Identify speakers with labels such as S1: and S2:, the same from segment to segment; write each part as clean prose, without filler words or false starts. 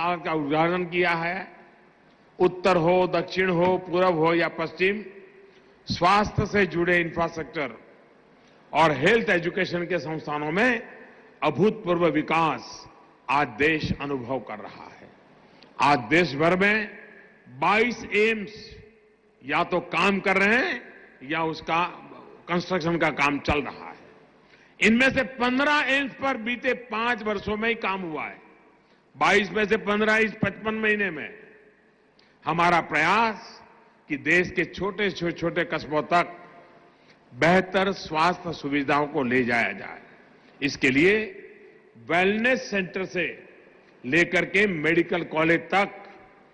S1: अस्पताल का उद्घाटन किया है। उत्तर हो, दक्षिण हो, पूर्व हो या पश्चिम, स्वास्थ्य से जुड़े इंफ्रास्ट्रक्चर और हेल्थ एजुकेशन के संस्थानों में अभूतपूर्व विकास आज देश अनुभव कर रहा है। आज देश भर में 22 एम्स या तो काम कर रहे हैं या उसका कंस्ट्रक्शन का काम चल रहा है। इनमें से 15 एम्स पर बीते 5 वर्षों में ही काम हुआ है। 22 में से 15 इस 55 महीने में। हमारा प्रयास कि देश के छोटे से छोटे कस्बों तक बेहतर स्वास्थ्य सुविधाओं को ले जाया जाए। इसके लिए वेलनेस सेंटर से लेकर के मेडिकल कॉलेज तक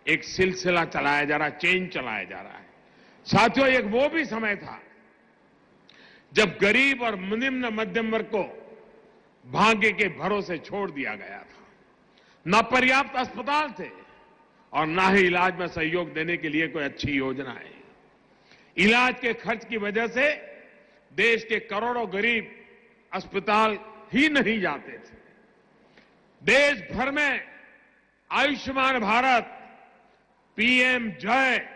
S1: एक सिलसिला चलाया जा रहा है, चेन चलाया जा रहा है। साथियों, एक वो भी समय था जब गरीब और निम्न मध्यम वर्ग को भाग्य के भरोसे छोड़ दिया गया था। न पर्याप्त अस्पताल थे और न ही इलाज में सहयोग देने के लिए कोई अच्छी योजनाएं। इलाज के खर्च की वजह से देश के करोड़ों गरीब अस्पताल ही नहीं जाते थे। देश भर में आयुष्मान भारत, पीएम जय,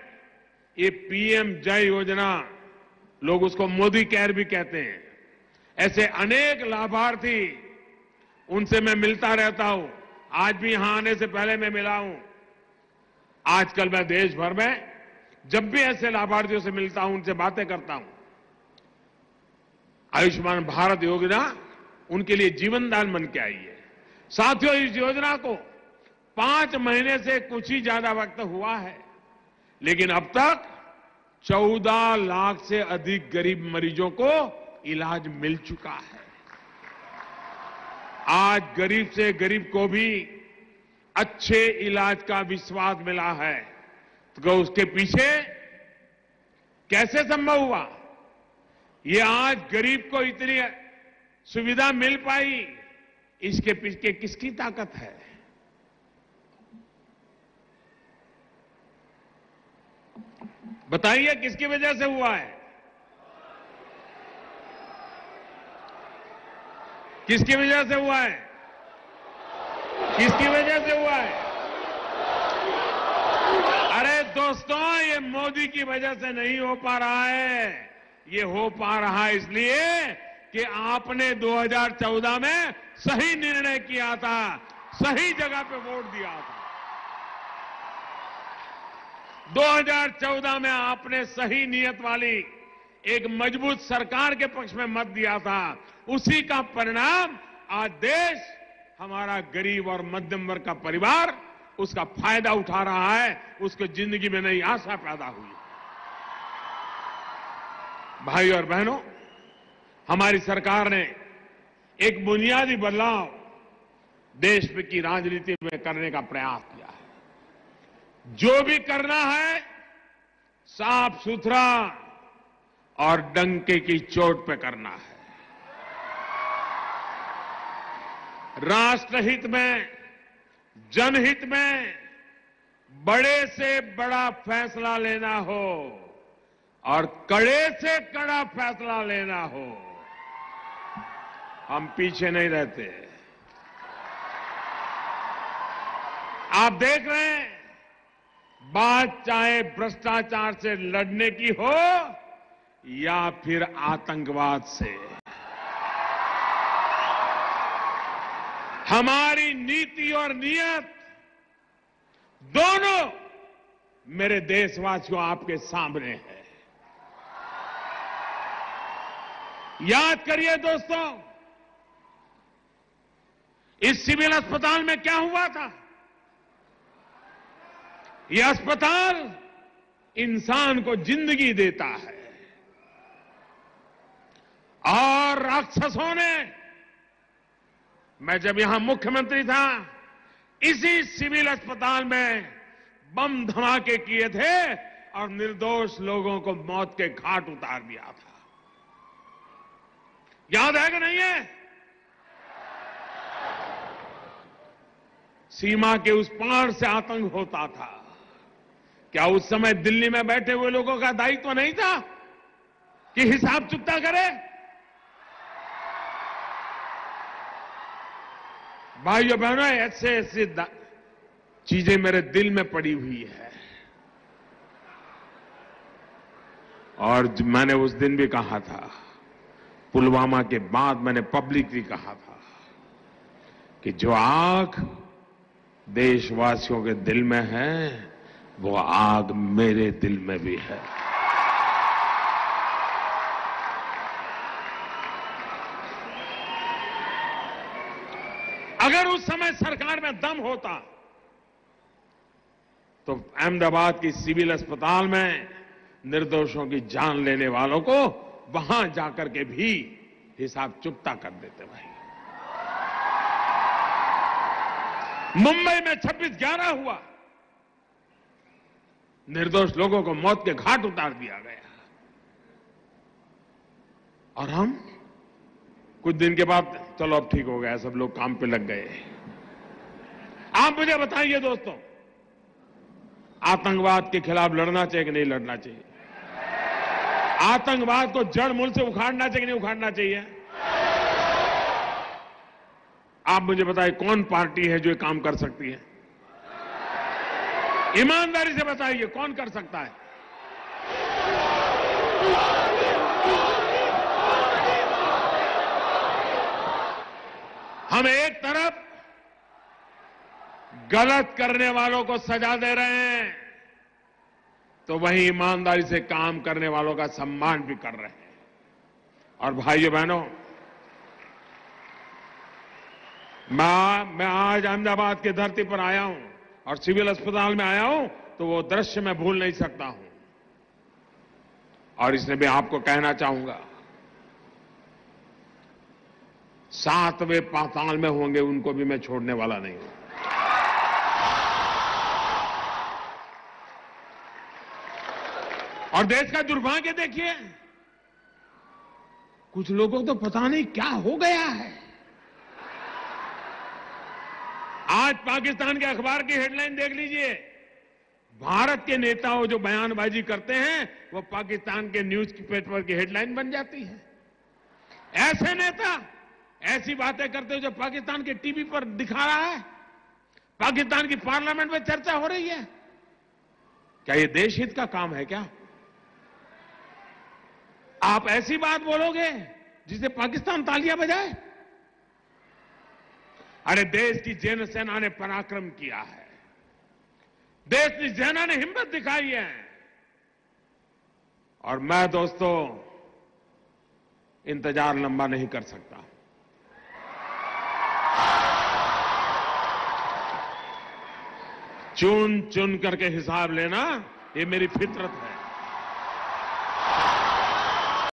S1: ये पीएम जय योजना, लोग उसको मोदी केयर भी कहते हैं, ऐसे अनेक लाभार्थी, उनसे मैं मिलता रहता हूं। आज भी यहां आने से पहले मैं मिला हूं। आजकल मैं देश भर में जब भी ऐसे लाभार्थियों से मिलता हूं, उनसे बातें करता हूं। आयुष्मान भारत योजना उनके लिए जीवनदान बन के आई है। साथियों, इस योजना को 5 महीने से कुछ ही ज्यादा वक्त हुआ है, लेकिन अब तक 14 लाख से अधिक गरीब मरीजों को इलाज मिल चुका है। आज गरीब से गरीब को भी अच्छे इलाज का विश्वास मिला है। तो उसके पीछे कैसे संभव हुआ? ये आज गरीब को इतनी सुविधा मिल पाई, इसके पीछे किसकी ताकत है? बताइए, किसकी वजह से हुआ है? किसकी वजह से हुआ है? किसकी वजह से हुआ है? अरे दोस्तों, ये मोदी की वजह से नहीं हो पा रहा है। ये हो पा रहा है इसलिए कि आपने 2014 में सही निर्णय किया था, सही जगह पे वोट दिया था। 2014 में आपने सही नियत वाली एक मजबूत सरकार के पक्ष में मत दिया था। उसी का परिणाम आज देश, हमारा गरीब और मध्यम वर्ग का परिवार उसका फायदा उठा रहा है। उसको जिंदगी में नई आशा पैदा हुई। भाई और बहनों, हमारी सरकार ने एक बुनियादी बदलाव देश की राजनीति में करने का प्रयास किया है। जो भी करना है साफ सुथरा और डंके की चोट पे करना है। राष्ट्रहित में, जनहित में बड़े से बड़ा फैसला लेना हो और कड़े से कड़ा फैसला लेना हो, हम पीछे नहीं रहते। आप देख रहे हैं, बात चाहे भ्रष्टाचार से लड़ने की हो या फिर आतंकवाद से, हमारी नीति और नियत दोनों मेरे देशवासियों आपके सामने है। याद करिए दोस्तों, इस सिविल अस्पताल में क्या हुआ था? यह अस्पताल इंसान को जिंदगी देता है और राक्षसों ने, मैं जब यहां मुख्यमंत्री था, इसी सिविल अस्पताल में बम धमाके किए थे और निर्दोष लोगों को मौत के घाट उतार दिया था। याद है कि नहीं है? सीमा के उस पार से आतंक होता था। क्या उस समय दिल्ली में बैठे हुए लोगों का दायित्व नहीं था कि हिसाब चुकता करे? भाइयों बहनों, ऐसे चीजें मेरे दिल में पड़ी हुई है। और मैंने उस दिन भी कहा था, पुलवामा के बाद मैंने पब्लिकली कहा था कि जो आग देशवासियों के दिल में है, वो आग मेरे दिल में भी है। अगर उस समय सरकार में दम होता तो अहमदाबाद की सिविल अस्पताल में निर्दोषों की जान लेने वालों को वहां जाकर के भी हिसाब चुकता कर देते भाई। मुंबई में 26/11 हुआ, निर्दोष लोगों को मौत के घाट उतार दिया गया, और हम कुछ दिन के बाद चलो अब ठीक हो गया, सब लोग काम पे लग गए। आप मुझे बताइए दोस्तों, आतंकवाद के खिलाफ लड़ना चाहिए कि नहीं लड़ना चाहिए? आतंकवाद को जड़ मूल से उखाड़ना चाहिए कि नहीं उखाड़ना चाहिए? आप मुझे बताइए, कौन पार्टी है जो ये काम कर सकती है? ईमानदारी से बताइए, कौन कर सकता है? हम एक तरफ गलत करने वालों को सजा दे रहे हैं, तो वहीं ईमानदारी से काम करने वालों का सम्मान भी कर रहे हैं। और भाइयों बहनों, मैं आज अहमदाबाद की धरती पर आया हूं और सिविल अस्पताल में आया हूं, तो वो दृश्य मैं भूल नहीं सकता हूं। और इसलिए मैं आपको कहना चाहूंगा, 7वें पाताल में होंगे उनको भी मैं छोड़ने वाला नहीं हूं। और देश का दुर्भाग्य देखिए, कुछ लोगों को तो पता नहीं क्या हो गया है। आज पाकिस्तान के अखबार की हेडलाइन देख लीजिए, भारत के नेताओं जो बयानबाजी करते हैं वो पाकिस्तान के न्यूज पेपर की हेडलाइन बन जाती है। ऐसे नेता ऐसी बातें करते हो जो पाकिस्तान के टीवी पर दिखा रहा है, पाकिस्तान की पार्लियामेंट में चर्चा हो रही है। क्या ये देश हित का काम है क्या? आप ऐसी बात बोलोगे जिसे पाकिस्तान तालियां बजाए? अरे देश की जैन सेना ने पराक्रम किया है, देश की सेना ने हिम्मत दिखाई है, और मैं दोस्तों इंतजार लंबा नहीं कर सकता। चुन चुन करके हिसाब लेना ये मेरी फितरत है।